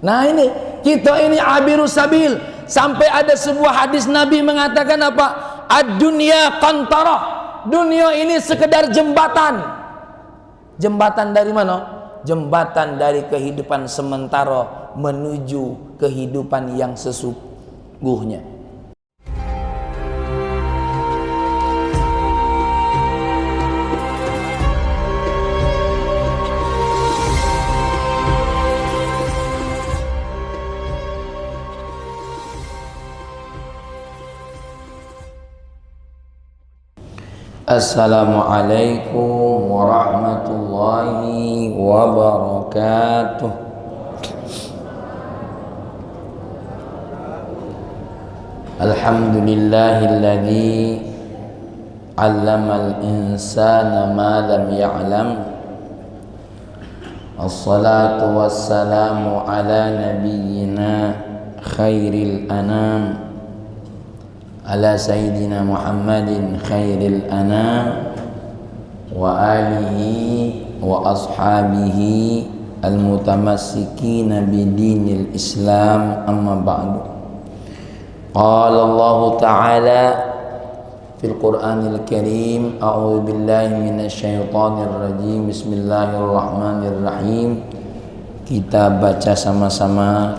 Nah ini, kita ini abirus sabil. Sampai ada sebuah hadis Nabi mengatakan apa? Ad-dunya qantarah. Dunia ini sekedar jembatan. Jembatan dari mana? Jembatan dari kehidupan sementara menuju kehidupan yang sesungguhnya. Assalamualaikum warahmatullahi wabarakatuh. Alhamdulillahilladzi 'allamal insana ma lam ya'lam. Assalatu wassalamu ala nabiyyina khairil anam, ala sayyidina Muhammadin khairil anam wa alihi wa ashabihi al-mutamassikina bidinil Islam, amma ba'du. Qala Allah Ta'ala fil Qur'anil Karim, a'udzu billahi minasy syaithanir rajim, bismillahirrahmanirrahim. Kita baca sama-sama.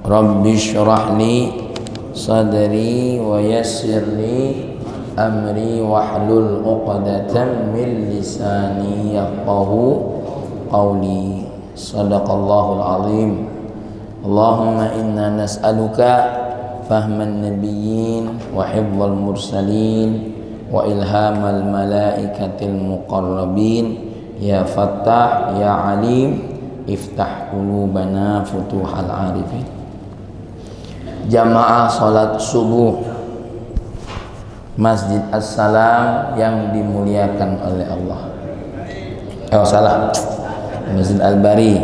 Rabbi syrah li sadri wa yassirli amri wahlul 'uqdatam min lisani yafqahu qawli. Shadaqallahul azim. Allahumma inna nas'aluka fahman nabiyyin wa hifdzal mursalin wa ilhamal malaikatil muqarrabin. Ya Fattah ya Alim, iftah qulubana futuhal arifin. Jamaah salat subuh Masjid As-Salam yang dimuliakan oleh Allah. Masjid Al-Bari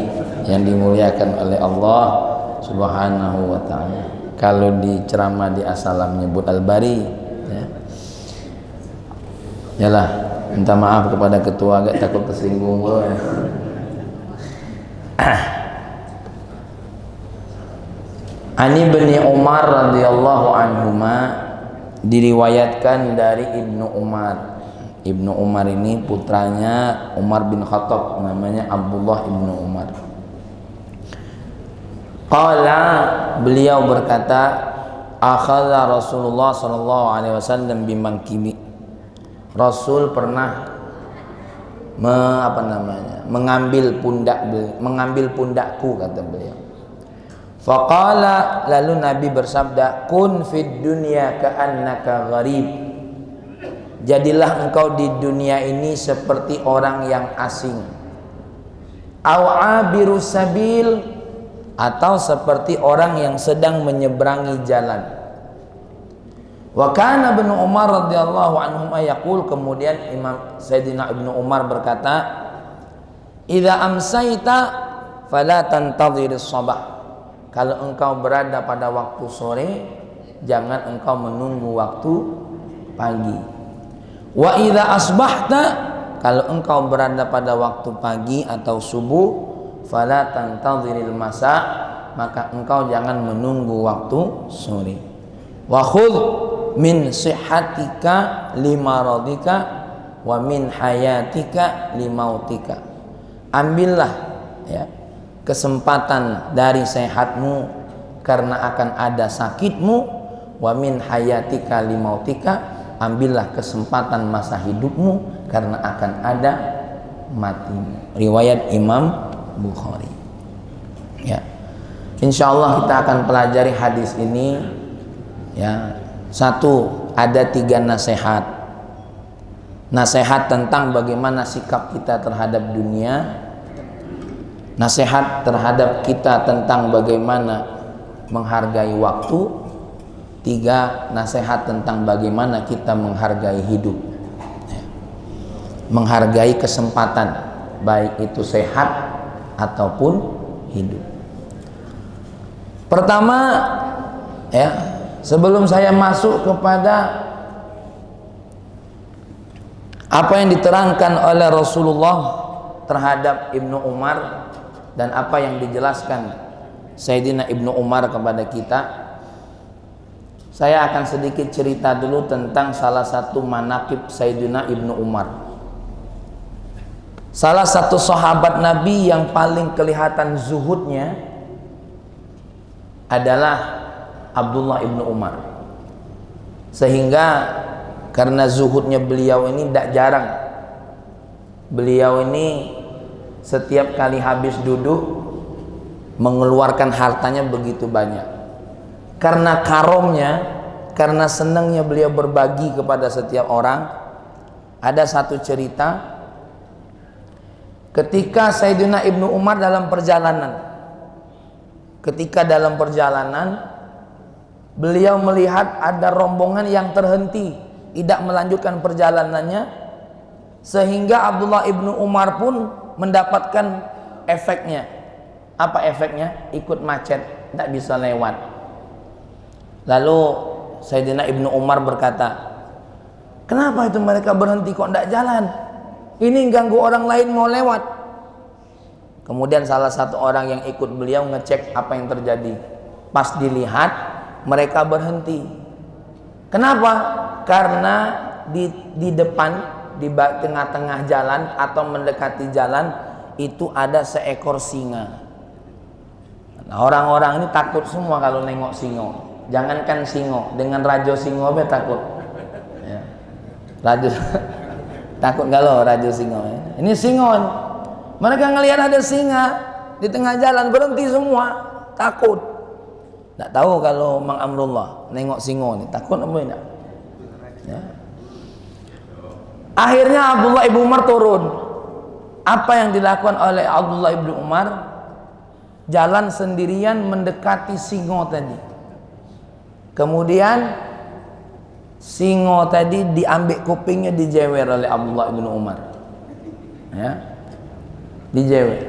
yang dimuliakan oleh Allah Subhanahu wa ta'ala. Kalau di ceramah di As-Salam nyebut Al-Bari, ya. Yalah, minta maaf kepada ketua, agak takut tersinggung loh, ya. Ani bin Umar radhiyallahu anhuma, diriwayatkan dari Ibnu Umar. Ibnu Umar ini putranya Umar bin Khattab, namanya Abdullah Ibnu Umar. Qala, beliau berkata, akhadha Rasulullah sallallahu alaihi wasallam bimankibi. Rasul pernah mengambil pundakku, kata beliau. Faqala, lalu Nabi bersabda, kun fid dunya ka'annaka gharib. Jadilah engkau di dunia ini seperti orang yang asing. Aw abirus sabil, atau seperti orang yang sedang menyeberangi jalan. Wa kana Ibnu Umar radhiyallahu anhu yaqul, kemudian Imam Sayyidina Ibnu Umar berkata, idza amsayta fala tantadhiris sabah. Kalau engkau berada pada waktu sore, jangan engkau menunggu waktu pagi. Wa idza asbahta, kalau engkau berada pada waktu pagi atau subuh, fala tantadhiril masa, maka engkau jangan menunggu waktu sore. Wa khudh min sihhatika limaradika wa min hayatika limautika. Ambillah, ya, kesempatan dari sehatmu karena akan ada sakitmu, wa min hayatika limautika, ambillah kesempatan masa hidupmu karena akan ada matimu. Riwayat Imam Bukhari. Ya, insyaallah kita akan pelajari hadis ini. Ya, satu, ada 3 nasihat. Nasihat tentang bagaimana sikap kita terhadap dunia. Nasihat terhadap kita tentang bagaimana menghargai waktu. 3, nasihat tentang bagaimana kita menghargai hidup, menghargai kesempatan, baik itu sehat ataupun hidup. Pertama, ya, sebelum saya masuk kepada apa yang diterangkan oleh Rasulullah terhadap Ibnu Umar dan apa yang dijelaskan Sayyidina Ibnu Umar kepada kita. Saya akan sedikit cerita dulu tentang salah satu manaqib Sayyidina Ibnu Umar. Salah satu sahabat Nabi yang paling kelihatan zuhudnya adalah Abdullah Ibnu Umar. Sehingga karena zuhudnya beliau ini tidak jarang, beliau ini setiap kali habis duduk mengeluarkan hartanya begitu banyak. Karena karomnya, karena senangnya beliau berbagi kepada setiap orang. Ada satu cerita ketika Sayyidina Ibnu Umar dalam perjalanan. Ketika dalam perjalanan beliau melihat ada rombongan yang terhenti, tidak melanjutkan perjalanannya, sehingga Abdullah Ibnu Umar pun mendapatkan efeknya. Apa efeknya? Ikut macet, tidak bisa lewat. Lalu Sayyidina Ibnu Umar berkata, kenapa itu mereka berhenti kok tidak jalan? Ini ganggu orang lain mau lewat. Kemudian salah satu orang yang ikut beliau ngecek apa yang terjadi. Pas dilihat mereka berhenti. Kenapa? Karena di depan, di tengah-tengah jalan atau mendekati jalan itu ada seekor singa. Nah, orang-orang ini takut semua kalau nengok singo. Jangankan singo, dengan rajo singo be takut. Ya. Rajo takut galau rajo singo. Ya. Ini singo. Mereka ngelihat ada singa di tengah jalan, berhenti semua, takut. Tidak tahu kalau Mang Amrullah nengok singo ini takut apa tidak? Ya. Akhirnya Abdullah Ibnu Umar turun. Apa yang dilakukan oleh Abdullah Ibnu Umar? Jalan sendirian mendekati singo tadi. Kemudian singo tadi diambil kupingnya, dijewer oleh Abdullah Ibnu Umar. Ya. Dijewer.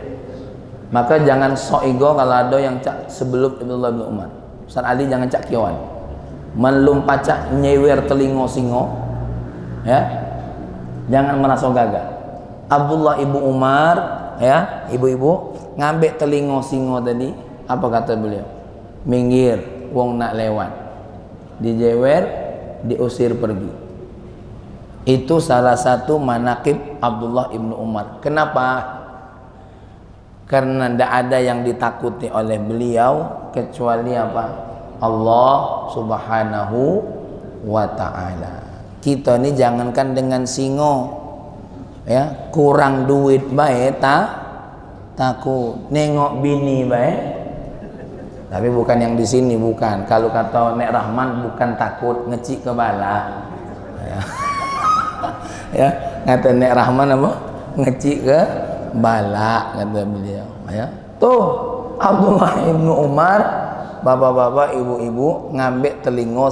Maka jangan sok ego kalau ada yang cak sebelum Abdullah Ibnu Umar. Ustaz Ali jangan cak kiawan. Melum pacak nyewer telingo singo. Ya. Jangan merasa gagah. Abdullah Ibnu Umar, ya, ibu-ibu, ngambil telingo singo tadi, apa kata beliau? Minggir, wong nak lewat. Dijewer, diusir pergi. Itu salah satu manaqib Abdullah Ibnu Umar. Kenapa? Karena tidak ada yang ditakuti oleh beliau kecuali apa? Allah Subhanahu wa ta'ala. Kita ini jangankan dengan singo, ya, kurang duit baik takut, nengok bini baik. Tapi bukan yang di sini, bukan. Kalau kata Nek Rahman, bukan takut, ngecik ke bala. Ya, ya, kata Nek Rahman apa? Ngecik ke bala, kata beliau. Ya, tuh Abdullah Ibnu Umar, bapak-bapak, ibu-ibu, ngambil telingo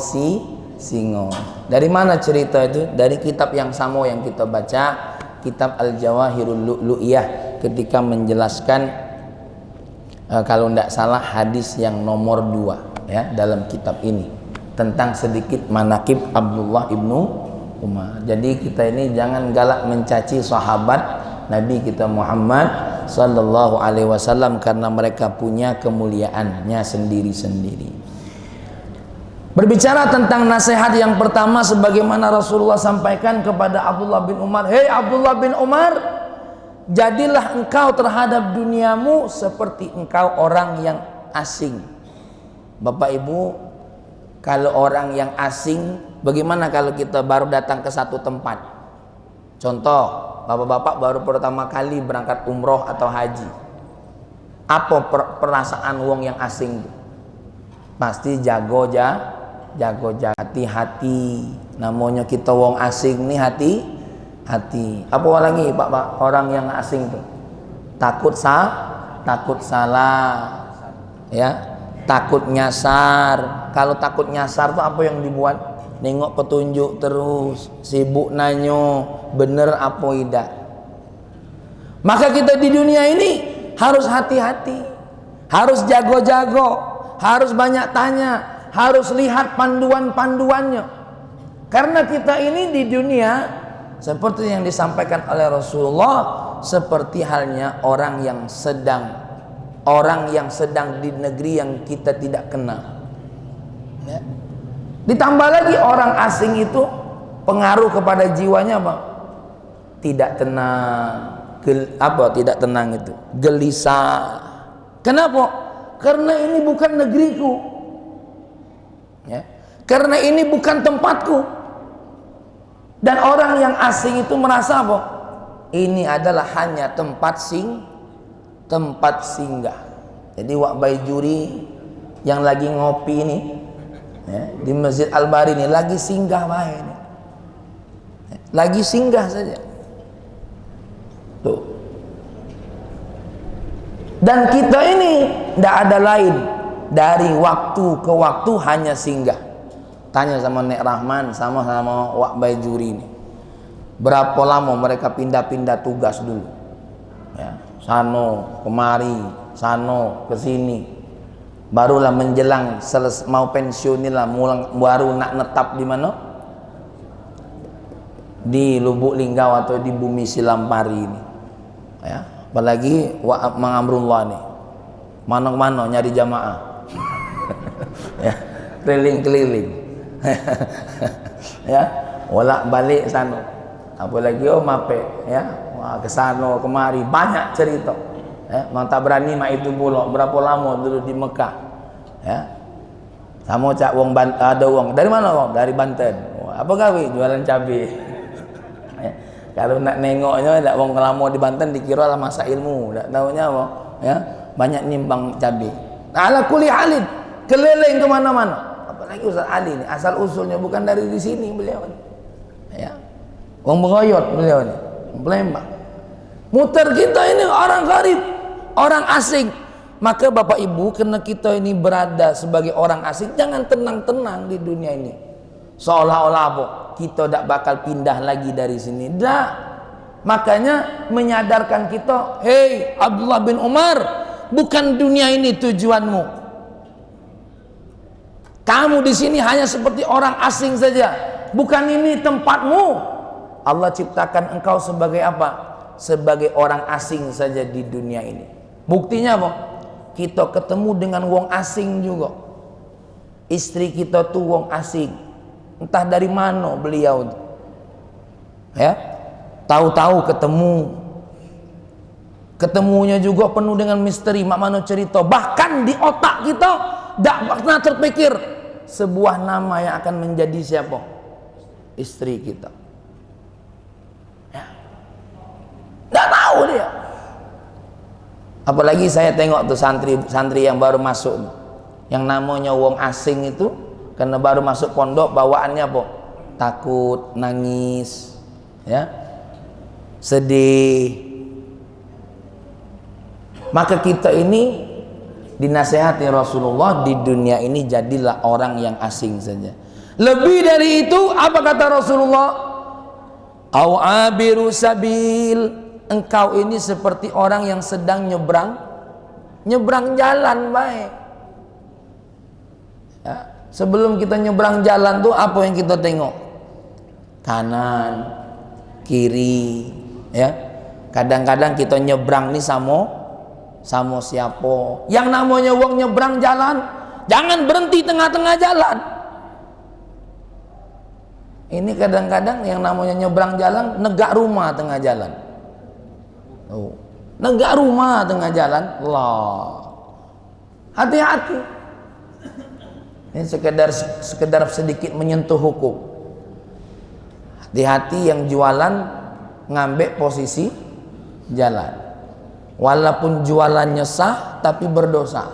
singo. Dari mana cerita itu? Dari kitab yang sama yang kita baca, kitab Al-Jawahirul Lu'lu'iyah, ketika menjelaskan kalau tidak salah hadis yang nomor 2 ya dalam kitab ini tentang sedikit manaqib Abdullah Ibnu Umar. Jadi kita ini jangan galak mencaci sahabat Nabi kita Muhammad sallallahu alaihi wasallam karena mereka punya kemuliaannya sendiri-sendiri. Berbicara tentang nasihat yang pertama sebagaimana Rasulullah sampaikan kepada Abdullah bin Umar, "Hei Abdullah bin Umar, jadilah engkau terhadap duniamu seperti engkau orang yang asing." Bapak Ibu, kalau orang yang asing, bagaimana kalau kita baru datang ke satu tempat? Contoh, bapak-bapak baru pertama kali berangkat umroh atau haji. Apa perasaan wong yang asing itu? Pasti jago hati-hati. Namanya kita wong asing nih hati. Apa lagi Pak orang yang asing tuh? Takut salah, ya, takut nyasar. Kalau takut nyasar tuh apa yang dibuat? Nengok petunjuk terus, sibuk nanyo, bener apa tidak. Maka kita di dunia ini harus hati-hati, harus jago-jago, harus banyak tanya, harus lihat panduan-panduannya. Karena kita ini di dunia seperti yang disampaikan oleh Rasulullah, seperti halnya orang yang sedang orang yang sedang di negeri yang kita tidak kenal. Ya. Ditambah lagi orang asing itu pengaruh kepada jiwanya apa? Tidak tenang, tidak tenang itu, gelisah. Kenapa? Karena ini bukan negeriku. Ya. Karena ini bukan tempatku. Dan orang yang asing itu merasa apa? Ini adalah hanya tempat singgah. Jadi Wak Baijuri yang lagi ngopi ini, ya, di Masjid Al-Bari ini lagi singgah baik ini. Lagi singgah saja. Tuh. Dan kita ini tidak ada lain dari waktu ke waktu hanya singgah. Tanya sama Nek Rahman sama Wak Baijuri ini, berapa lama mereka pindah-pindah tugas dulu, ya, sano kemari, sano ke sini, barulah menjelang mau pensiunilah baru nak netap di mana, di Lubuk Linggau atau di Bumi Silampari ini, ya. Apalagi Mang Amrullah nih, mana-mana nyari jamaah, ya, keliling-keliling. Ya, bolak balik sana, apalagi mape, ya, ke sana kemari banyak cerita, ya. Mang tak berani mak itu pula berapa lama dulu di Mekah, ya, sama cak wong ada wong dari mana wong, dari Banten, apa gawe jualan cabai. Ya. Kalau nak nengoknya tak wong lama di Banten dikira lah masa ilmu, tak tahunya apa, ya, banyak nimbang cabai. Nah, ala kulli halin keliling kemana-mana. Apalagi Ustaz Ali ini asal usulnya bukan dari di sini beliau ini, ya, wong Begoyot beliau ini, Palembang. Muter kita ini orang gharib, orang asing. Maka Bapak Ibu, karena kita ini berada sebagai orang asing, jangan tenang-tenang di dunia ini seolah-olah apa kita tidak bakal pindah lagi dari sini. Dah. Makanya menyadarkan kita, hei Abdullah bin Umar, bukan dunia ini tujuanmu. Kamu di sini hanya seperti orang asing saja. Bukan ini tempatmu. Allah ciptakan engkau sebagai apa? Sebagai orang asing saja di dunia ini. Buktinya apa? Kita ketemu dengan wong asing juga. Istri kita tuh wong asing. Entah dari mana beliau. Ya. Tahu-tahu ketemu. Ketemunya juga penuh dengan misteri. Mak mana cerita. Bahkan di otak kita tidak pernah terpikir sebuah nama yang akan menjadi siapa? Istri kita. Ya. Tidak tahu dia. Apalagi saya tengok tuh santri yang baru masuk, yang namanya wong asing itu, karena baru masuk pondok bawaannya apa? Takut, nangis, ya, sedih. Maka kita ini dinasehati Rasulullah, di dunia ini jadilah orang yang asing saja. Lebih dari itu, apa kata Rasulullah? Au abiru sabil, engkau ini seperti orang yang sedang nyebrang jalan baik. Ya, sebelum kita nyebrang jalan tuh apa yang kita tengok? Kanan, kiri, ya. Kadang-kadang kita nyebrang nih sama siapa? Yang namanya wong nyebrang jalan, jangan berhenti tengah-tengah jalan. Ini kadang-kadang yang namanya nyebrang jalan, negak rumah tengah jalan. Oh, negak rumah tengah jalan. Allah, hati-hati. Ini sekedar sedikit menyentuh hukum. Hati-hati yang jualan ngambil posisi jalan. Walaupun jualannya sah tapi berdosa.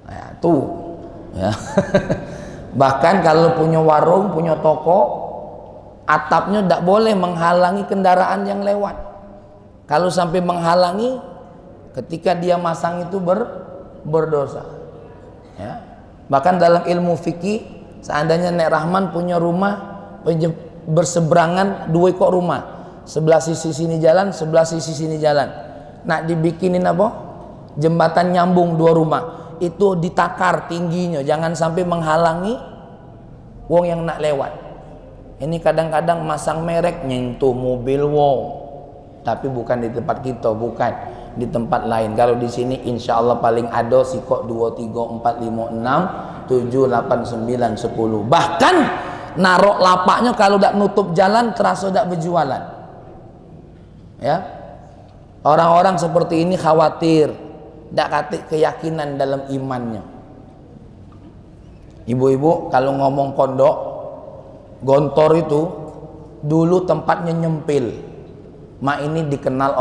Nah, tuh, ya. Bahkan kalau punya warung, punya toko, atapnya tidak boleh menghalangi kendaraan yang lewat. Kalau sampai menghalangi, ketika dia masang itu berdosa. Ya. Bahkan dalam ilmu fikih, seandainya Nek Rahman punya rumah berseberangan 2 ekor rumah, sebelah sisi sini jalan, sebelah sisi sini jalan. Nak dibikinin apa? Jembatan nyambung 2 rumah. Itu ditakar tingginya, jangan sampai menghalangi wong yang nak lewat. Ini kadang-kadang masang merek nyentuh mobil wong, tapi bukan di tempat kita, bukan. di tempat lain. Kalau di sini insya Allah paling ada sikok 2, 3, 4, 5, 6, 7, 8, 9, 10. Bahkan narok lapaknya kalau tak nutup jalan terasa tak berjualan. Ya, orang-orang seperti ini khawatir tak katik keyakinan dalam imannya. Ibu-ibu kalau ngomong pondok Gontor itu dulu tempatnya nyempil, mak ini dikenal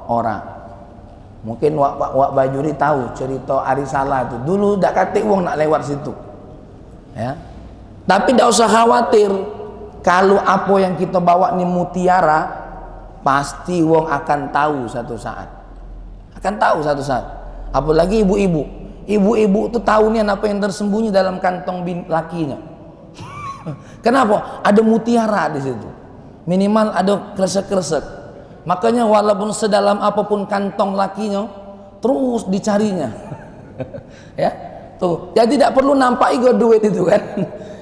orang. Mungkin wak Bajuri tahu cerita Arisala itu. Dulu dak katik wong nak lewat situ. Ya. Tapi tidak usah khawatir. Kalau apa yang kita bawa ni mutiara, pasti wong akan tahu satu saat. Akan tahu satu saat. Apalagi ibu-ibu. Ibu-ibu itu tahu nih apa yang tersembunyi dalam kantong lakinya. Kenapa? Ada mutiara di situ. Minimal ada kresek-kresek. Makanya walaupun sedalam apapun kantong lakinya, terus dicarinya. Ya, tuh. Ya tidak perlu nampak ego duit itu kan.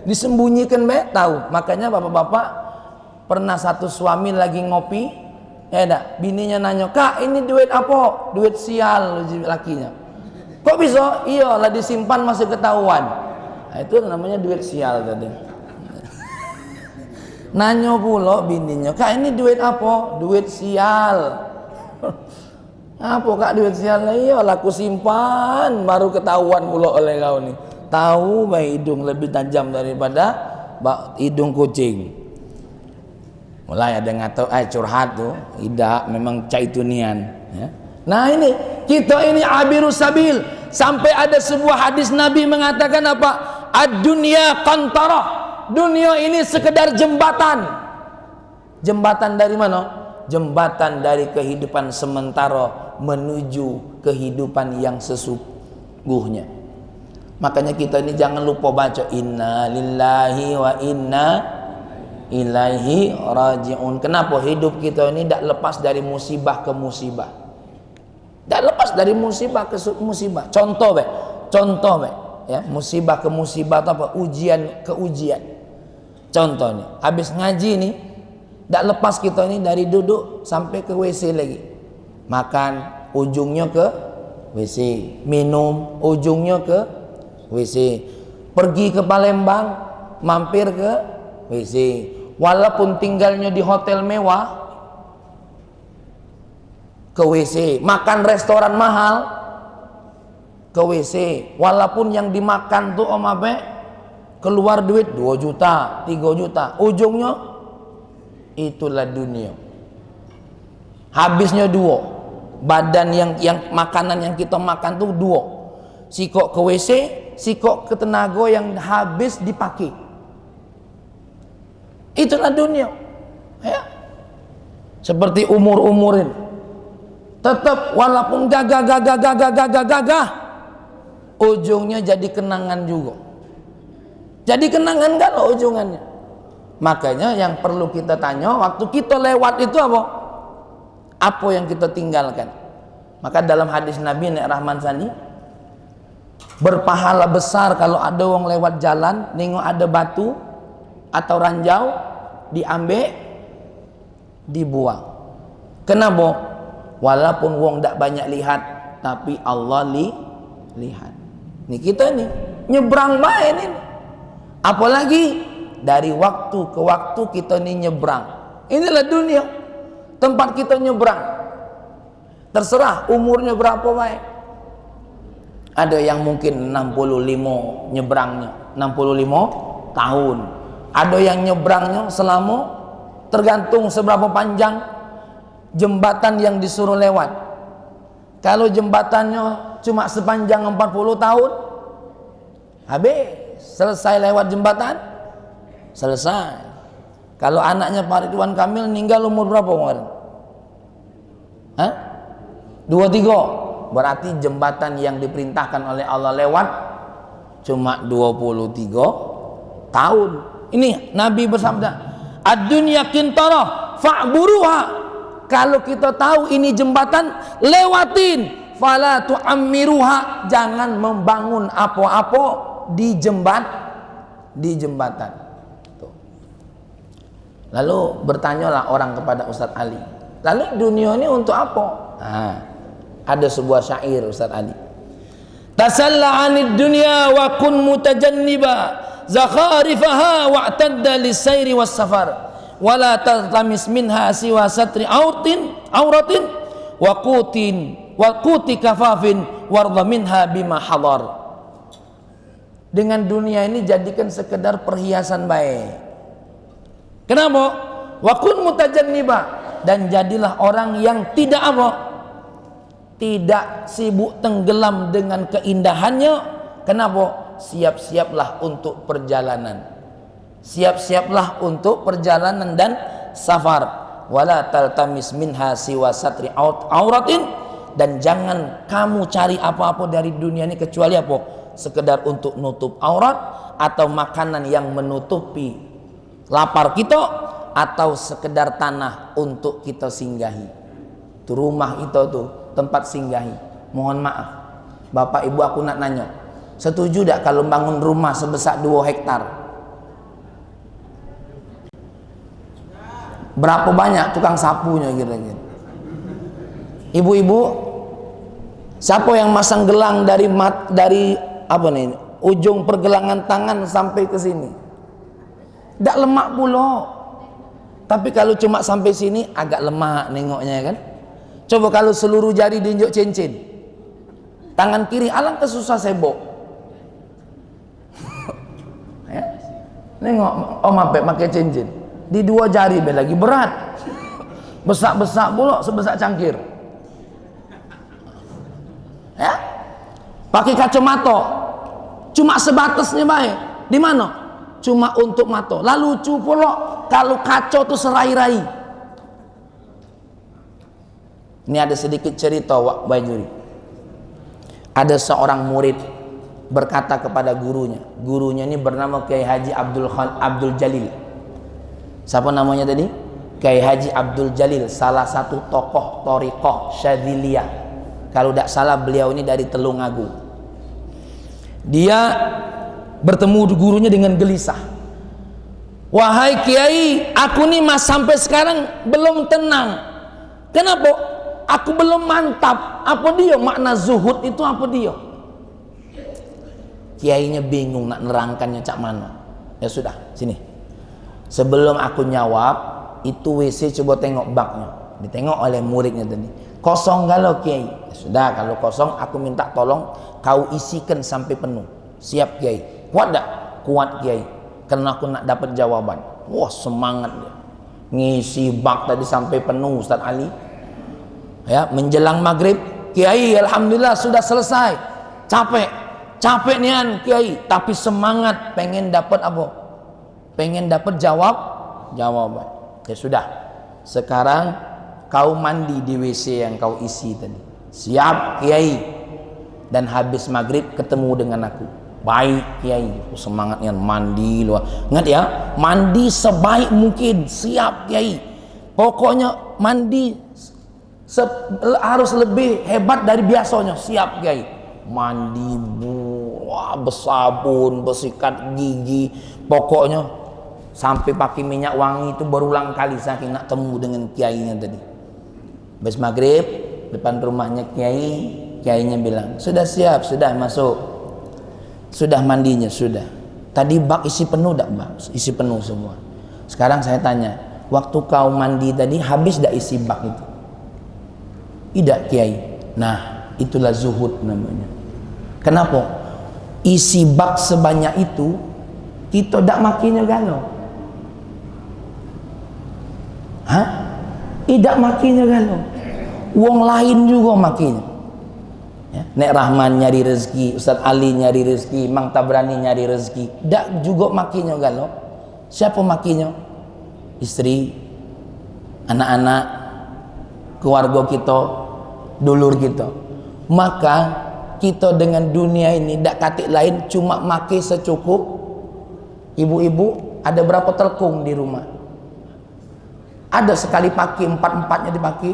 Disembunyikan be tahu. Makanya bapak-bapak pernah satu suami lagi ngopi, ya dak, bininya nanya, "Kak, ini duit apa?" "Duit sial," lakinya. "Kok bisa?" "Iya, lah disimpan masih ketahuan." Nah, itu namanya duit sial tadi. Nanya pula bininya, "Kak, ini duit apa?" "Duit sial." "Apa Kak duit sial?" "Iya, laku simpan baru ketahuan pula oleh kau nih." Tahu baik hidung lebih tajam daripada hidung kucing. Mulai ada ngato curhat tuh, tidak memang caitunian ya. Nah ini kita ini abirus sabil, sampai ada sebuah hadis Nabi mengatakan apa? Ad-dunya qantarah. Dunia ini sekedar jembatan. Jembatan dari mana? Jembatan dari kehidupan sementara menuju kehidupan yang sesungguhnya. Makanya kita ini jangan lupa baca inna lillahi wa inna ilaihi raji'un. Kenapa hidup kita ini tidak lepas dari musibah ke musibah? Tidak lepas dari musibah ke musibah. Contoh ya, musibah ke musibah atau apa? Ujian ke ujian. Contoh nih, habis ngaji nih, tidak lepas kita ini dari duduk sampai ke WC lagi. Makan, ujungnya ke WC. Minum, ujungnya ke WC. Pergi ke Palembang, mampir ke WC. Walaupun tinggalnya di hotel mewah, ke WC. Makan restoran mahal, ke WC. Walaupun yang dimakan tuh om abe keluar duit 2 juta, 3 juta, ujungnya itulah dunia. Habisnya 2. Badan yang makanan yang kita makan tuh 2. Sikok ke WC, sikok ke tenaga yang habis dipakai. Itulah dunia. Ya. Seperti umur-umurin. Tetap walaupun gagah, ujungnya jadi kenangan juga. Jadi kenangan kan ujungannya. Makanya yang perlu kita tanya waktu kita lewat itu apa? Apa yang kita tinggalkan? Maka dalam hadis Nabi Nek Rahman Sani, berpahala besar kalau ada orang lewat jalan nengok ada batu atau ranjau, diambil, dibuang. Kenapa? Walaupun wong tak banyak lihat, tapi Allah lihat. Nih kita nih nyebrang main ini. Apalagi dari waktu ke waktu kita nih nyebrang. Inilah dunia, tempat kita nyebrang. Terserah umurnya berapa baik. Ada yang mungkin 65 nyebrangnya, 65 tahun. Ada yang nyebrangnya selama, tergantung seberapa panjang jembatan yang disuruh lewat. Kalau jembatannya cuma sepanjang 40 tahun, habis. Selesai lewat jembatan, selesai. Kalau anaknya Pak Ridwan Kamil meninggal umur berapa kemarin? 23. Berarti jembatan yang diperintahkan oleh Allah lewat cuma 23 tahun. Ini Nabi bersabda, ad-dunya qintarah fa'buruha. Kalau kita tahu ini jembatan, lewatin. Fala tu'ammiruha. Jangan membangun apa-apa di jembatan. Tuh. Lalu bertanyalah orang kepada Ustadz Ali, lalu dunia ini untuk apa? Nah, Ada sebuah syair Ustaz Ali. Tasalla 'anid dunya wa kun mutajanniba zakharifaha wa'tadda lis-sairi was-safar wa la taltamis minha siwa satri auratin wa quti kafafin warda minha bima hadar. Dengan dunia ini jadikan sekedar perhiasan baik. Kenapa? Wa kun mutajanniba, dan jadilah orang yang tidak apa? Tidak sibuk tenggelam dengan keindahannya. Kenapa? Siap-siaplah untuk perjalanan. Siap-siaplah untuk perjalanan dan safar. Wala taltamis minha siwa satri auratin, dan jangan kamu cari apa-apa dari dunia ini kecuali apa? Sekedar untuk nutup aurat, atau makanan yang menutupi lapar kita, atau sekedar tanah untuk kita singgahi. Itu rumah itu tuh tempat singgahi. Mohon maaf Bapak Ibu, aku nak nanya, setuju tak kalau bangun rumah sebesar 2 hektar? Berapa banyak tukang sapunya kira-kira? Ibu-ibu, siapa yang masang gelang dari apa nih, ujung pergelangan tangan sampai ke sini? Tak lemak pula. Tapi kalau cuma sampai sini agak lemak nengoknya kan. Coba kalau seluruh jari diinjak cincin, tangan kiri alangkah susah sebok. Ya? Nengok Om Apep pakai cincin di 2 jari lagi berat. Besak-besak pula sebesar cangkir. Ya? Pakai kacamata cuma sebatasnya baik. Di mana? Cuma untuk mata. Lalu lucu pula kalau kaca tuh serai-rai. Ini ada sedikit cerita Wak Bajuri. Ada seorang murid berkata kepada gurunya. Gurunya ini bernama Kiai Haji Abdul Jalil. Siapa namanya tadi? Kiai Haji Abdul Jalil, salah satu tokoh Thariqah Syadziliyah. Kalau tidak salah beliau ini dari Telungagung. Dia bertemu gurunya dengan gelisah. Wahai Kiai, aku nih mas sampai sekarang belum tenang. Kenapa? Aku belum mantap. Apa dia makna zuhud itu, apa dia? Kiainya bingung nak nerangkannya cak mana. Ya sudah, sini. Sebelum aku jawab, itu WC coba tengok baknya. Ditengok oleh muridnya tadi. Kosong galau Kiai. Ya sudah, kalau kosong aku minta tolong kau isikan sampai penuh. Siap Kiai. Kuat tak? Kuat Kiai. Karena aku nak dapat jawaban. Wah, semangat dia. Ngisi bak tadi sampai penuh Ustaz Ali. Ya, menjelang maghrib, Kiai alhamdulillah sudah selesai. Capek nian Kiai, tapi semangat pengen dapat apa? Pengen dapat jawaban. Ya sudah. Sekarang kau mandi di WC yang kau isi tadi. Siap Kiai. Dan habis maghrib ketemu dengan aku. Baik Kiai. Semangatnya mandi luar. Ingat ya, mandi sebaik mungkin. Siap Kiai. Pokoknya mandi harus lebih hebat dari biasanya. Siap Kiai. Mandi bersabun, bersikat gigi, pokoknya sampai pakai minyak wangi itu berulang kali saking nak temu dengan kiainya tadi. Habis maghrib depan rumahnya kiainya bilang, sudah siap, sudah masuk, sudah mandinya, sudah. Tadi bak isi penuh tak bak? Isi penuh semua. Sekarang saya tanya, waktu kau mandi tadi habis tak isi bak itu? Tidak Kiai. Nah, itulah zuhud namanya. Kenapa? Isi bak sebanyak itu kita tak makinya galau. Hah? Tidak makinya galau. Wong lain juga makinya. Ya. Nek Rahman nyari rezeki, Ustaz Ali nyari rezeki, Mang Tabrani nyari rezeki, tak juga makinya galau. Siapa makinya? Istri, anak-anak, keluarga kita, dulur kita. Maka kita dengan dunia ini tak katik lain cuma maki secukup. Ibu-ibu ada berapa telkung di rumah? Ada sekali pakai 4-4-nya dipakai.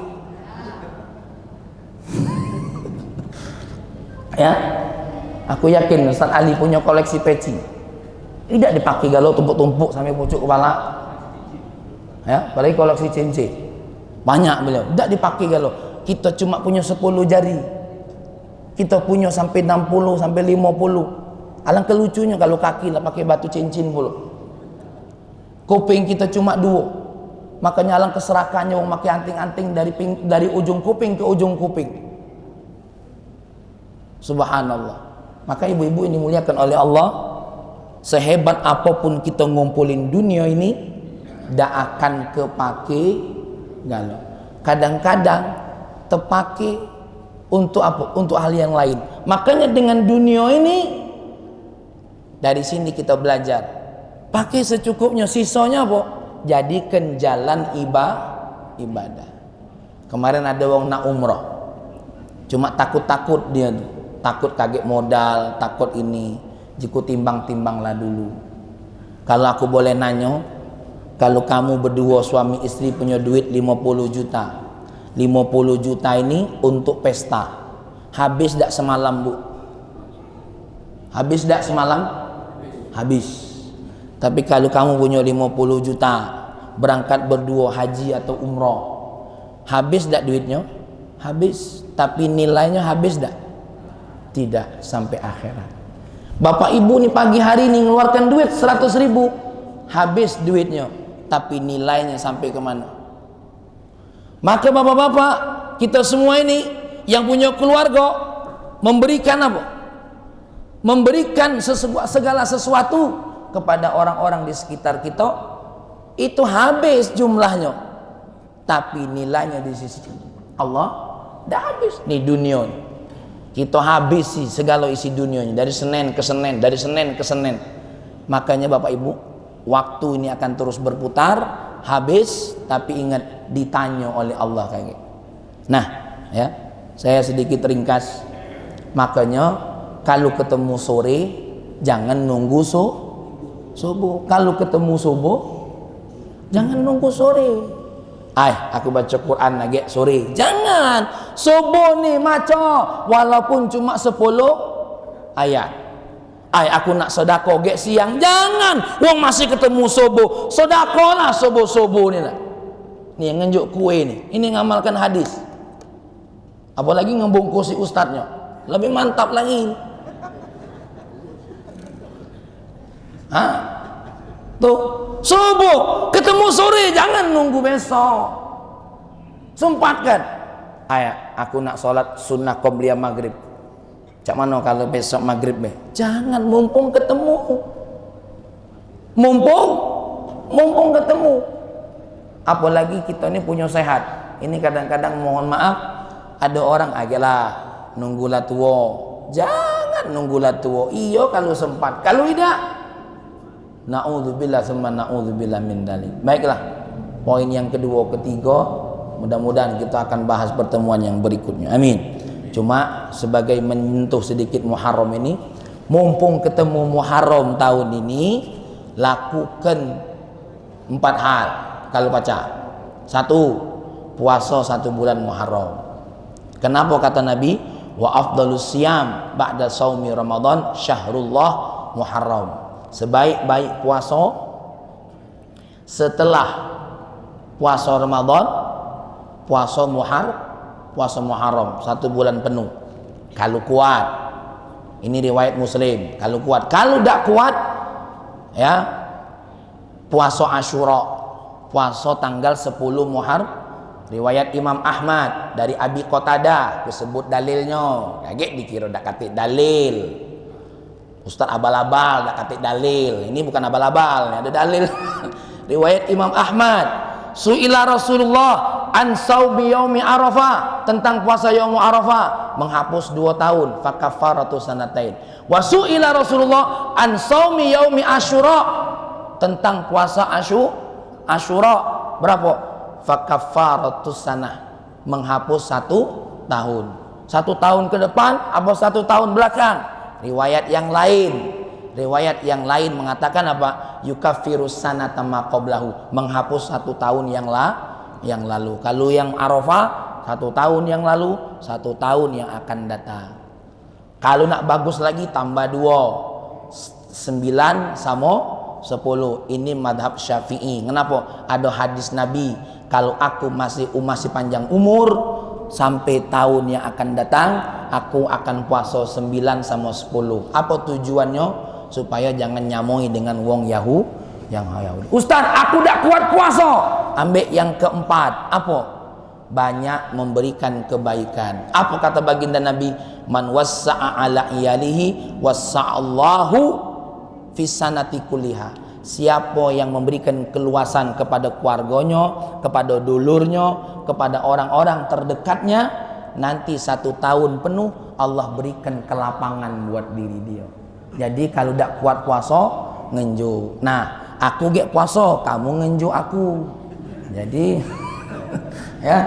Ya, aku yakin Ustaz Ali punya koleksi peci. Tidak dipakai galau tumpuk-tumpuk sampai pucuk kepala. Ya, apalagi koleksi cincin. Banyak beliau. Tidak dipakai galau. kita cuma punya 10 jari, kita punya sampai 60 sampai 50. Alangkah lucunya kalau kaki lah pakai batu cincin pula. Kuping kita cuma 2, makanya alangkah keserakahannya orang pakai anting-anting dari ujung kuping ke ujung kuping. Subhanallah. Maka ibu-ibu ini dimuliakan oleh Allah, sehebat apapun kita ngumpulin dunia ini, tidak akan kepake galau. Kadang-kadang terpakai untuk apa? Untuk hal yang lain. Makanya dengan dunia ini, dari sini kita belajar, pakai secukupnya, sisanya apa? Jadikan jalan ibadah. Kemarin ada orang nak umrah, cuma takut-takut dia, takut kaget modal, takut ini. Jika timbang-timbanglah dulu. Kalau aku boleh nanya, kalau kamu berdua suami istri punya duit 50 juta, 50 juta ini untuk pesta, habis tak semalam bu? Habis tak semalam? Habis. Tapi kalau kamu punya 50 juta, berangkat berdua haji atau umrah, habis tak duitnya? Habis. Tapi nilainya habis tak? Tidak sampai akhirat. Bapak ibu nih pagi hari nih ngeluarkan duit 100 ribu, habis duitnya, tapi nilainya sampai kemana? Maka bapak-bapak, kita semua ini yang punya keluarga, memberikan apa? Memberikan segala sesuatu kepada orang-orang di sekitar kita, itu habis jumlahnya, tapi nilainya di sisi Allah dah habis. Nih dunia nih, kita habisi segala isi dunianya, dari Senin ke Senin, dari Senin ke Senin. Makanya bapak ibu, waktu ini akan terus berputar, habis, tapi ingat ditanya oleh Allah kayak gitu. Nah ya, saya sedikit ringkas. Makanya kalau ketemu sore, jangan nunggu subuh. Kalau ketemu subuh, jangan nunggu sore. Aku baca Quran lagi sore. Jangan. Subuh nih maca walaupun cuma 10 ayat. Aku nak sedekah gek siang. Jangan. Wong masih ketemu subuh. Sedekahlah subuh-subuh ni lah. Ni yang ngenjuk kue ni. Ini ngamalkan hadis. Apalagi ngebungkusi ustadznya. Lebih mantap lagi. Tuh, subuh ketemu sore, jangan nunggu besok. Sempatkan. Aku nak solat sunnah qobliyah maghrib. Cak mana kalau besok maghrib be? Jangan, mumpung ketemu. Mumpung ketemu. Apalagi kita ini punya sehat. Ini kadang-kadang mohon maaf, ada orang ajalah nunggulah tua. Jangan nunggulah tua. Iyo kalau sempat, kalau tidak, na'udzubillah summa na'udzubillah min dalik. Baiklah, poin yang kedua, ketiga, mudah-mudahan kita akan bahas pertemuan yang berikutnya. Amin. Cuma sebagai menyentuh sedikit Muharram ini, mumpung ketemu Muharram tahun ini, lakukan 4 hal kalau baca. 1, puasa 1 bulan Muharram. Kenapa kata Nabi, wa afdalus siyam ba'da saumi Ramadan syahrullah Muharram. Sebaik-baik puasa setelah puasa Ramadan, puasa Muharram 1 bulan penuh. Kalau kuat, ini riwayat Muslim. Kalau kuat, kalau tidak kuat, ya puasa Asyura, puasa tanggal 10 Muharram. Riwayat Imam Ahmad dari Abi Qatadah, disebut dalilnya. Kaget dikira dak kate dalil. Ustaz abal-abal dak kate dalil. Ini bukan abal-abal, ada dalil. Riwayat Imam Ahmad, su'ila Rasulullah an saumi yaumi Arafah, tentang puasa yaum Arafah, menghapus 2 tahun, fa kafaratu sanatain. Wa su'ila Rasulullah an saumi yaumi Asyura, tentang puasa Asyura, berapa? Fa kafaratu sanah, menghapus 1 tahun. 1 tahun ke depan apa 1 tahun belakang? Riwayat yang lain mengatakan apa? Yukafirus sanata ma qablahu, menghapus 1 tahun yang lalu. Kalau yang Arafah 1 tahun yang lalu, 1 tahun yang akan datang. Kalau nak bagus lagi tambah 2, 9 sama 10. Ini madhab Syafi'i. Kenapa? Ada hadis Nabi, kalau aku masih panjang umur, sampai tahun yang akan datang aku akan puasa 9 sama 10. Apa tujuannya? Supaya jangan nyamoi dengan wong Yahudi. Ustaz, aku tak kuat puasa. Ambil yang keempat. Apa? Banyak memberikan kebaikan. Apa kata baginda Nabi? Man wassa'a ala iyalihi wassa'allahu fi sanati kulliha. Siapa yang memberikan keluasan kepada keluarganya, kepada dulurnya, kepada orang-orang terdekatnya, nanti 1 tahun penuh Allah berikan kelapangan buat diri dia. Jadi kalau tak kuat puasa, ngenju. Nah, aku gak puasa, kamu ngenju aku. Jadi ya,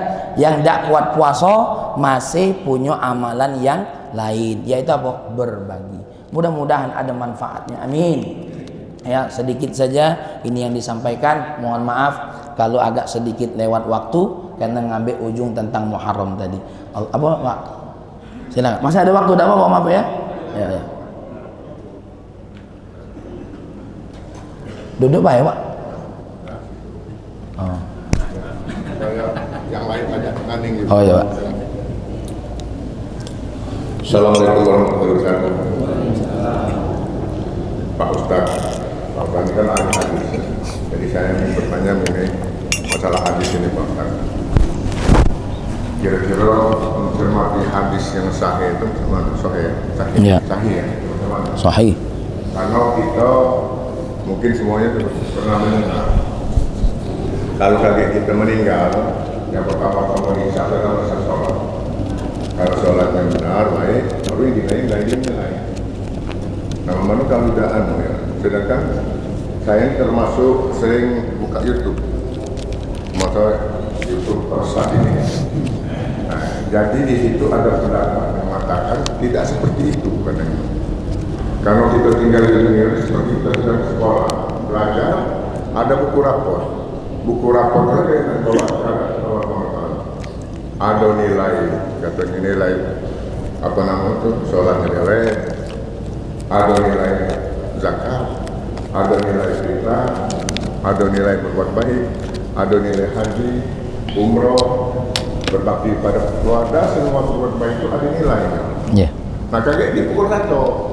yang tak kuat puasa masih punya amalan yang lain, yaitu apa? Berbagi. Mudah-mudahan ada manfaatnya. Amin. Ya, sedikit saja ini yang disampaikan. Mohon maaf kalau agak sedikit lewat waktu karena ngambil ujung tentang Muharram tadi. Apa Pak? Silakan. Masih ada waktu, enggak apa-apa, maaf ya. Ya. Duduk Pak ya, Pak. Oh. Yang lain banyak nganing gitu. Oh iya, Pak. Assalamualaikum warahmatullahi wabarakatuh. Pak Ustaz, Pak Ustaz ini kan ahli hadis. Jadi saya ingin bertanya mengenai masalah hadis ini Pak Ustaz. Kira-kira mencermati hadis yang sahih itu bagaimana? Sahih ya? Bagaimana? Sahih. Karena kita mungkin semuanya pernah mendengar kalau kakek kita meninggal, yang pertama kamu disahkan masa sholat. Kalau sholatnya benar, baik, baru yang dinilai. Nah, memang kalau tidak ya. Sedangkan saya ini termasuk sering buka YouTube, masa YouTube persat ini. Nah, jadi di situ ada pendapat yang mengatakan tidak seperti itu katanya. Kalau kita tinggal di dunia ini seperti kita sedang sekolah, belajar, ada buku rapor. Buku rapor itu dengan ada nilai, katanya nilai apa namanya itu, sholatnya nilai, ada nilai zakat, ada nilai fitrah, ada nilai berbuat baik, ada nilai haji, umroh, berbakti pada keluarga, semua berbuat baik itu ada nilainya. Yeah. Nah kayak dipukul rata.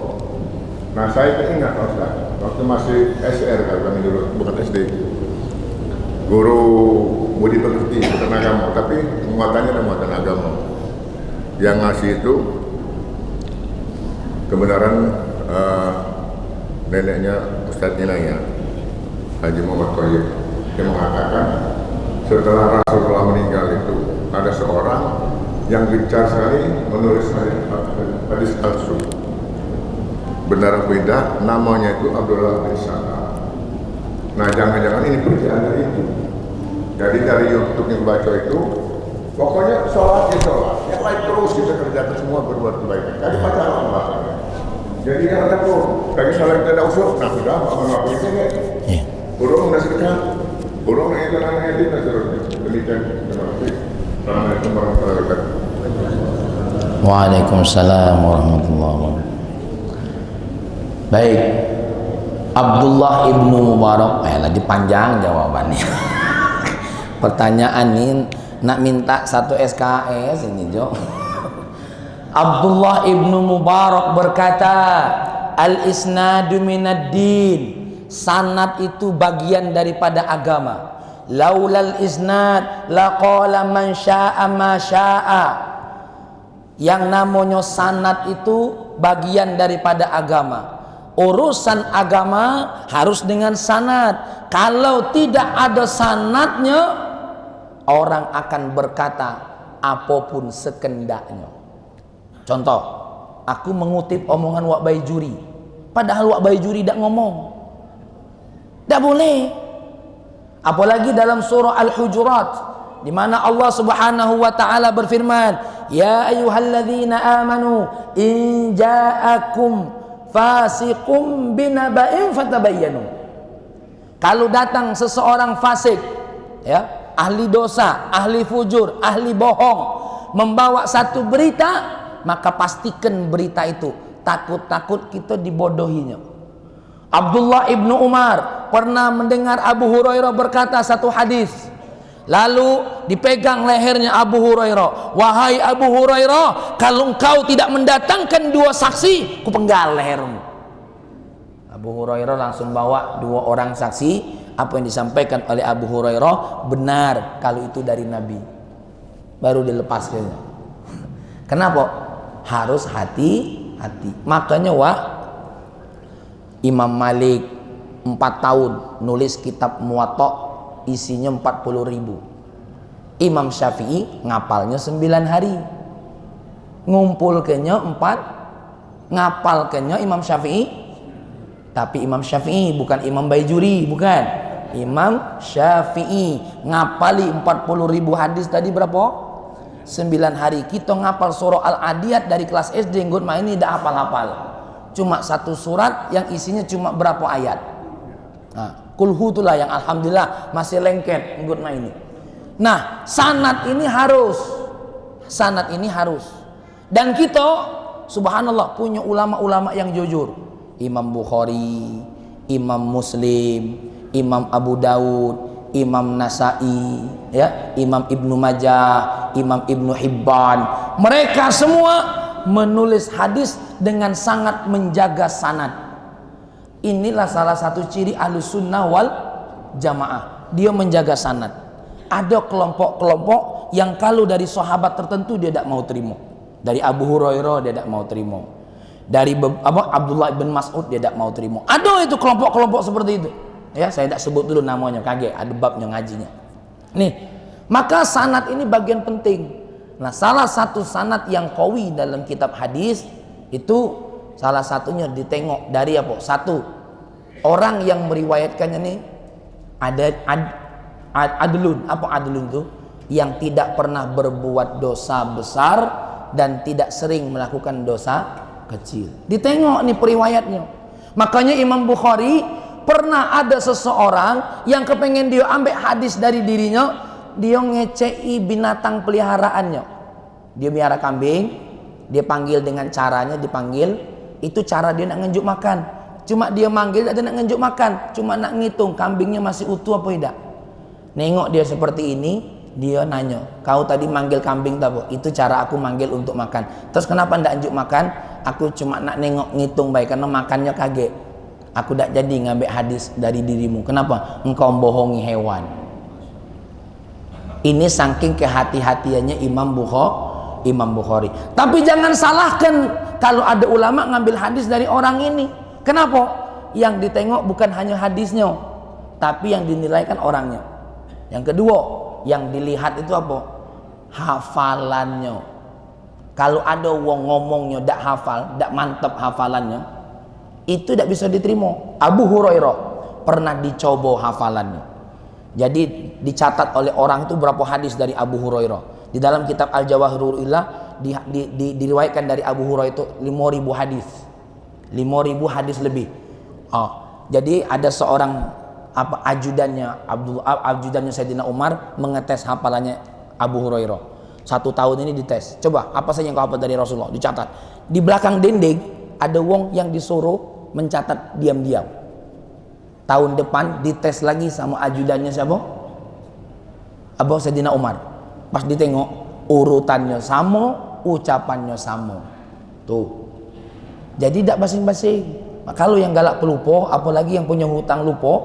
Nah saya ingat Ustaz, waktu masih SR kalau kami dulu, bukan SD, guru budi pekerti bukan agama, tapi muatannya ada muatan agama. Yang ngasih itu kebenaran neneknya Ustadz Nilainya Haji Muhammad Thoyib. Dia mengatakan setelah Rasulullah meninggal itu ada seorang yang gencar sekali menulis hadis palsu. Benar atau tidak, namanya itu Abdullah bin Salam. Nah jangan-jangan ini kerjaan dari itu. Jadi dari YouTube yang baca itu, pokoknya sholat, yang lain terus kita kerjakan semua berbuat kebaikan. Jadi baca Allah. Jadi yang ada pun, bagi sholat kita ada usul, nah sudah, apa-apa itu ya. Burung udah sedekah, burung yang itu namanya itu, demikian. Terima kasih. Assalamualaikum warahmatullahi wabarakatuh. Waalaikumsalam warahmatullahi wabarakatuh. Baik, Abdullah ibnu Mubarak, lagi panjang jawabannya. Pertanyaan ini nak minta 1 SKS ini Jo. Abdullah ibnu Mubarak berkata, al-isnadu minad din, sanad itu bagian daripada agama. Laulal isnad laqala man syaa ma syaa. Yang namanya sanad itu bagian daripada agama. Urusan agama harus dengan sanad. Kalau tidak ada sanadnya, orang akan berkata apapun sekendaknya. Contoh, aku mengutip omongan Wak Baijuri, padahal Wak Baijuri tidak ngomong. Tidak boleh. Apalagi dalam surah Al-Hujurat, di mana Allah Subhanahu wa taala berfirman, "Ya ayyuhalladzina amanu in ja'akum fasiqum binaba'in fatabayyanu." Kalau datang seseorang fasik, ya, ahli dosa, ahli fujur, ahli bohong, membawa satu berita, maka pastikan berita itu. Takut-takut kita dibodohinya. Abdullah ibnu Umar pernah mendengar Abu Hurairah berkata satu hadis, Lalu dipegang lehernya Abu Hurairah. Wahai Abu Hurairah, kalau engkau tidak mendatangkan 2 saksi, kupenggal lehermu. Abu Hurairah langsung bawa 2 orang saksi. Apa yang disampaikan oleh Abu Hurairah benar kalau itu dari Nabi. Baru dilepaskannya. Kenapa? Harus hati-hati. Makanya Imam Malik 4 tahun nulis kitab Muwatta, isinya 40.000. Imam Syafi'i ngapalnya 9 hari. Ngumpulkannya 4, ngapalkannya Imam Syafi'i. Tapi Imam Syafi'i bukan Imam Baijuri, bukan. Imam Syafi'i ngapali 40.000 hadis tadi berapa? 9 hari. Kita ngapal surah Al-Adiyat dari kelas SD nggut mah ini dah hafal-hafal. Cuma 1 surat yang isinya cuma berapa ayat. Nah, kulhu itulah yang alhamdulillah masih lengket nggut mah ini. Nah, sanad ini harus. Sanad ini harus. Dan kita subhanallah punya ulama-ulama yang jujur. Imam Bukhari, Imam Muslim, Imam Abu Daud, Imam Nasai, ya, Imam Ibnu Majah, Imam Ibnu Hibban. Mereka semua menulis hadis dengan sangat menjaga sanad. Inilah salah satu ciri Ahlussunnah wal Jamaah. Dia menjaga sanad. Ada kelompok-kelompok yang kalau dari sahabat tertentu dia tidak mau terima. Dari Abu Hurairah dia tidak mau terima. Dari Abdullah bin Mas'ud dia tidak mau terima. Ada itu kelompok-kelompok seperti itu. Ya, saya tidak sebut dulu namanya, kaget, ada babnya ngajinya. Nih, maka sanad ini bagian penting. Nah, salah satu sanad yang qawi dalam kitab hadis itu salah satunya ditengok dari apa? 1, orang yang meriwayatkannya nih ada adlun. Apa adlun itu? Yang tidak pernah berbuat dosa besar dan tidak sering melakukan dosa kecil. Ditengok nih periwayatnya. Makanya Imam Bukhari pernah ada seseorang yang kepengen dia ambil hadis dari dirinya, dia ngecei binatang peliharaannya. Dia miara kambing, dia panggil dengan caranya, dipanggil, itu cara dia nak ngenjuk makan. Cuma dia manggil, dia nak ngenjuk makan, cuma nak ngitung kambingnya masih utuh apa tidak. Nengok dia seperti ini, dia nanya, kau tadi manggil kambing tak apa? Itu cara aku manggil untuk makan. Terus kenapa ndak ngenjuk makan? Aku cuma nak nengok ngitung baik karena makannya kaget. Aku tak jadi ngambil hadis dari dirimu. Kenapa? Engkau bohongi hewan. Ini saking kehati-hatiannya Imam Bukhari. Tapi jangan salahkan kalau ada ulama ngambil hadis dari orang ini. Kenapa? Yang ditengok bukan hanya hadisnya, tapi yang dinilai kan orangnya. Yang kedua, yang dilihat itu apa? Hafalannya. Kalau ada wong ngomongnya dak hafal, dak mantap hafalannya, itu tidak bisa diterima. Abu Hurairah pernah dicoba hafalannya. Jadi dicatat oleh orang itu berapa hadis dari Abu Hurairah. Di dalam kitab Al-Jawahirul Illah diriwayatkan dari Abu Hurairah itu 5.000 hadis. 5.000 hadis lebih. Jadi ada seorang ajudannya Sayyidina Umar mengetes hafalannya Abu Hurairah. 1 tahun ini dites. Coba apa saja yang kau hafal dari Rasulullah, dicatat. Di belakang dinding ada wong yang disuruh mencatat diam-diam. Tahun depan dites lagi sama ajudannya siapa? Abu Sayyidina Umar. Pas ditengok urutannya sama, ucapannya sama. Tuh. Jadi tidak basing-basing. Kalau yang galak pelupa, apalagi yang punya hutang lupa,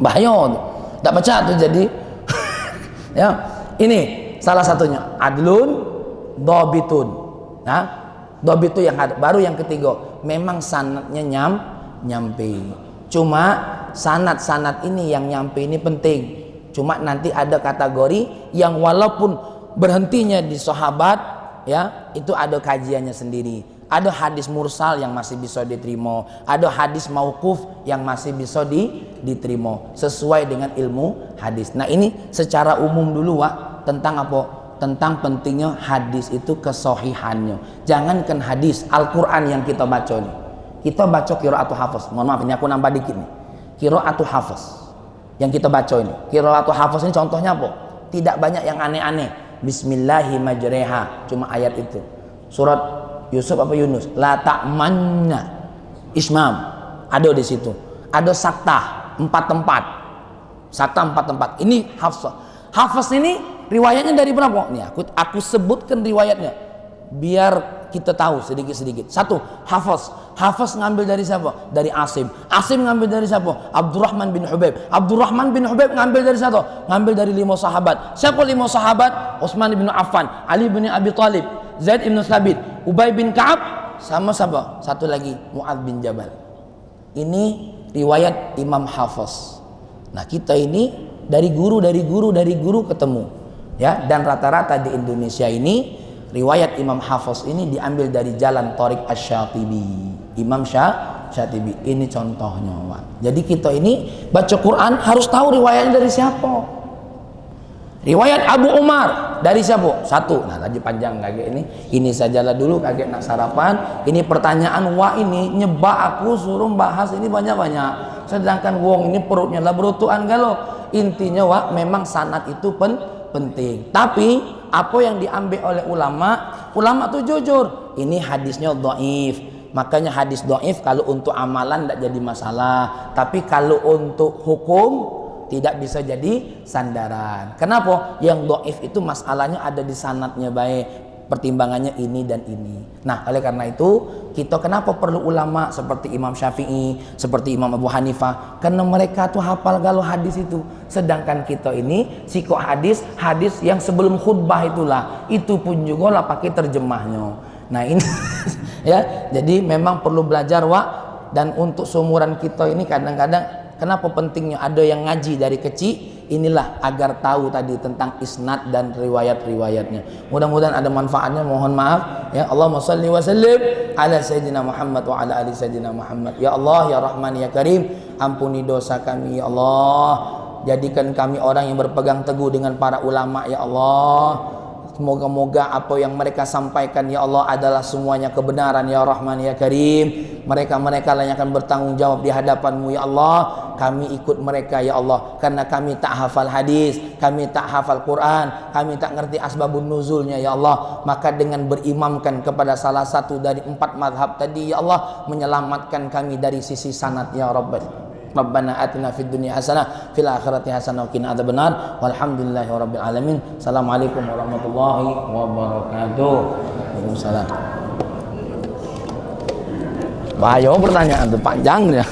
bahaya. Tak baca tuh jadi. Ya, ini salah satunya adlun, dhabitun. Nah, dhabit itu yang ada. Baru yang ketiga, memang sanadnya nyampe. Cuma sanad-sanad ini yang nyampe ini penting. Cuma nanti ada kategori yang walaupun berhentinya di sahabat, ya, itu ada kajiannya sendiri. Ada hadis mursal yang masih bisa diterima, ada hadis mauquf yang masih bisa diterima sesuai dengan ilmu hadis. Nah, ini secara umum dulu, Wak, tentang apa? Tentang pentingnya hadis itu kesohihannya. Jangankan hadis, Al-Quran yang kita baca nih. Kita baca qiraatul hafaz. Mohon maaf, ini aku nambah dikit nih. Qiraatul hafaz yang kita baca ini. Qiraatul hafaz ini contohnya apa? Tidak banyak yang aneh-aneh. Bismillahirrahmanirrahim. Cuma ayat itu. Surat Yusuf apa Yunus? La ta'manna. Ismam. Ada di situ. Ada saktah 4 tempat. Sata 4 tempat. Ini Hafsah. Hafs ini riwayatnya dari berapa? Nih aku sebutkan riwayatnya biar kita tahu sedikit-sedikit. Satu, Hafs. Hafs ngambil dari siapa? Dari Asim. Asim ngambil dari siapa? Abdurrahman bin Hubaib. Abdurrahman bin Hubaib ngambil dari siapa? Ngambil dari 5 sahabat. Siapa 5 sahabat? Utsman bin Affan, Ali bin Abi Thalib, Zaid bin Thabit, Ubay bin Ka'ab, sama siapa? Satu lagi, Mu'adz bin Jabal. Ini riwayat Imam Hafs. Nah, kita ini dari guru ketemu. Ya, dan rata-rata di Indonesia ini riwayat Imam Hafs ini diambil dari jalan Thariq Asy-Syatibi. Imam Syatibi ini contohnya, Pak. Jadi kita ini baca Quran harus tahu riwayatnya dari siapa. Riwayat Abu Umar dari siapa? Satu. Nah, tadi panjang kaget ini. Ini sajalah dulu kaget nak sarapan. Ini pertanyaan wah ini nyebak aku suruh bahas ini banyak-banyak. Sedangkan wong ini perutnya lah berutuan galau. Intinya wah memang sanad itu penting. Tapi apa yang diambil oleh ulama tuh jujur. Ini hadisnya dhaif. Makanya hadis dhaif kalau untuk amalan tidak jadi masalah, tapi kalau untuk hukum tidak bisa jadi sandaran. Kenapa? Yang dhaif itu masalahnya ada di sanadnya baik, pertimbangannya ini dan ini. Nah, oleh karena itu kita kenapa perlu ulama seperti Imam Syafi'i, seperti Imam Abu Hanifah? Karena mereka tuh hafal galau hadis itu. Sedangkan kita ini sikoh hadis yang sebelum khutbah itulah, itu pun juga lah pakai terjemahnya. Nah ini ya, jadi memang perlu belajar dan untuk seumuran kita ini kadang-kadang kenapa pentingnya ada yang ngaji dari kecil inilah agar tahu tadi tentang isnad dan riwayat-riwayatnya. Mudah-mudahan ada manfaatnya. Mohon maaf ya. Allahumma shalli wa sallim ala sayyidina Muhammad wa ala ali sayyidina Muhammad. Ya Allah ya Rahman ya Karim, ampuni dosa kami ya Allah. Jadikan kami orang yang berpegang teguh dengan para ulama ya Allah. Semoga-moga apa yang mereka sampaikan ya Allah adalah semuanya kebenaran ya Rahman ya Karim. Mereka lah yang akan bertanggung jawab di hadapan-Mu ya Allah. Kami ikut mereka ya Allah, karena kami tak hafal hadis, kami tak hafal Quran, kami tak ngerti asbabun nuzulnya ya Allah. Maka dengan berimamkan kepada salah satu dari 4 mazhab tadi ya Allah, menyelamatkan kami dari sisi sanad ya Rabbal. Rabbana atina fid dunya hasanah fil akhirati hasanah wa qina adzabannar. Walhamdulillahi rabbil alamin. Assalamualaikum warahmatullahi wabarakatuh. Waalaikumsalam. Bahaya pertanyaan itu panjang ya.